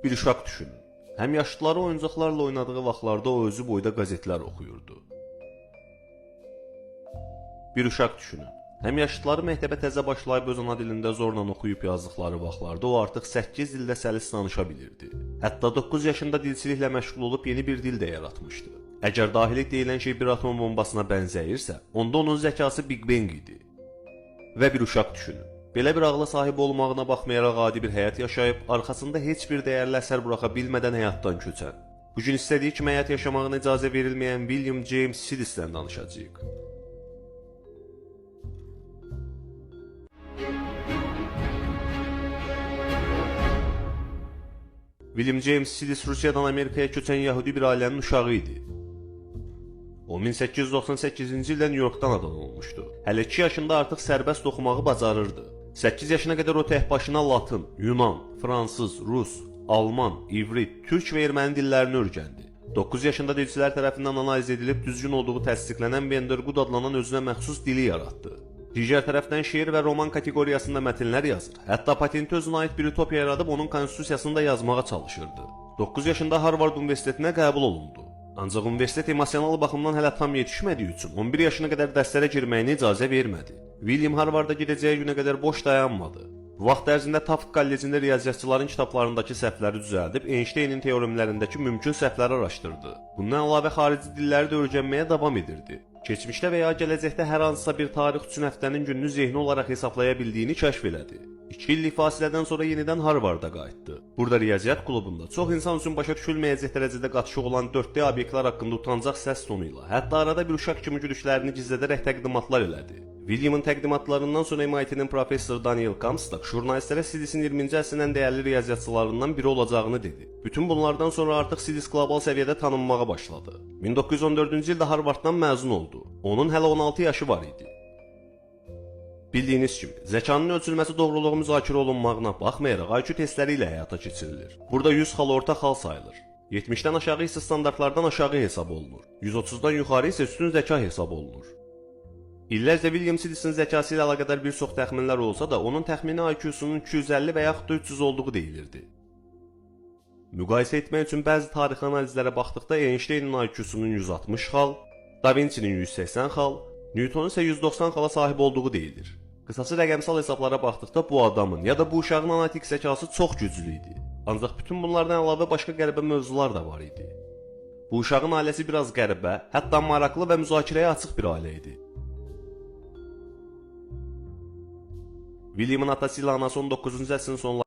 Bir uşaq düşünün. Həm yaşlıları oyuncaqlarla oynadığı vaxtlarda o özü boyda qəzetlər oxuyurdu. Bir uşaq düşünün. Həm yaşlıları məktəbə təzə başlayıb öz ana dilində zorla oxuyub yazdıqları vaxtlarda o artıq 8 dildə səlis danışa bilirdi. Hətta 9 yaşında dilçiliklə məşğul olub yeni bir dil də yaratmışdı. Əgər dahilik deyilən şey bir atom bombasına bənzəyirsə, onda onun zəkası Big Bang idi. Və bir uşaq düşünün. Belə bir ağla sahib olmağına baxmayaraq adi bir həyat yaşayıb, arxasında heç bir dəyərli əsər buraxa bilmədən həyatdan köçən. Bugün istədiyi kimi həyat yaşamağına icazə verilməyən William James Sidis'dən danışacağıq. William James Sidis Rusiyadan Amerikaya köçən Yahudi bir ailənin uşağı idi. O 1898-ci ildə New Yorkdan anadan olmuşdu. Hələ 2 yaşında artıq sərbəst oxumağı bacarırdı. 8 yaşına qədər o tək başına Latın, Yunan, Fransız, Rus, Alman, İvrit, Türk və Erməni dillərini öyrəndi. 9 yaşında dilçilər tərəfindən analiz edilib düzgün olduğu təsdiqlənən Vendergud adlanan özünə məxsus dili yaratdı. Digər tərəfdən şeir və roman kateqoriyasında mətnlər yazır. Hətta patenti özünə aid bir utopiya yaradıb onun konstitusiyasını da yazmağa çalışırdı. 9 yaşında Harvard Universitetinə qəbul olundu. Ancaq universitet emosional baxımdan hələ tam yetişmədiyi üçün 11 yaşına qədər dərslərə girməyinə icazə vermədi. William Harvarda gedəcəyi günə qədər boş dayanmadı. Bu vaxt ərzində Tufts kollecində riyaziyyatçıların kitablarındakı səhvləri düzəldib, Einsteynin teoremlərindəki mümkün səhvləri araşdırdı. Bundan əlavə xarici dilləri də öyrənməyə davam edirdi. Keçmişdə və ya gələcəkdə hər hansısa bir tarix üçün həftənin gününü zehni olaraq hesablaya bildiyini kəşf elədi. 2 illik fasilədən sonra yenidən Harvarda qayıtdı. Burada riyaziyyat klubunda çox insan üçün başa düşülməyəcək dərəcədə qaçışıq olan 4D obyektlər haqqında utancaq səs tonu ilə, hətta arada bir uşaq kimi gülüşlərini gizlədərək təqdimatlar elədi. William'ın təqdimatlarından sonra MIT-nin professor Daniel Comstock jurnalistlərə Sidis'in 20-ci əsrin ən dəyərli riyaziyyatçılarından biri olacağını dedi. Bütün bunlardan sonra artıq Sidis qlobal səviyyədə tanınmağa başladı. 1914-cü ildə Harvarddan məzun oldu. Onun hələ 16 yaşı var idi. Bildiyiniz kimi, zəkanın ölçülməsi doğruluğu müzakirə olunmağına baxmayaraq IQ testləri ilə həyata keçirilir. Burada 100 xal orta xal sayılır. 70-dən aşağı isə standartlardan aşağı hesab olunur. 130-dan yuxarı isə üstün zəka hesab olunur. İllərcə William Sidis'in zəkası ilə əlaqədar bir çox təxminlər olsa da, onun təxmini IQ-sunun 250 və yaxud da 300 olduğu deyilirdi. Müqayisə etmək üçün bəzi tarixi analizlərə baxdıqda Einsteynin IQ-sunun 160 xal, Da Vinci'nin 180 xal, Newtonun isə 190 xala sahib olduğu deyilir. Qısası rəqəmsal hesablara baxdıqda bu adamın ya da bu uşağın analitik zəkası çox güclü idi. Ancaq bütün bunlardan əlavə başqa qəribə mövzular da var idi. Bu uşağın ailəsi biraz qəribə, hətta maraqlı və müzakirəyə açıq bir ailə idi. William'ın atası ilə anası 19-cu əsrin sonlarında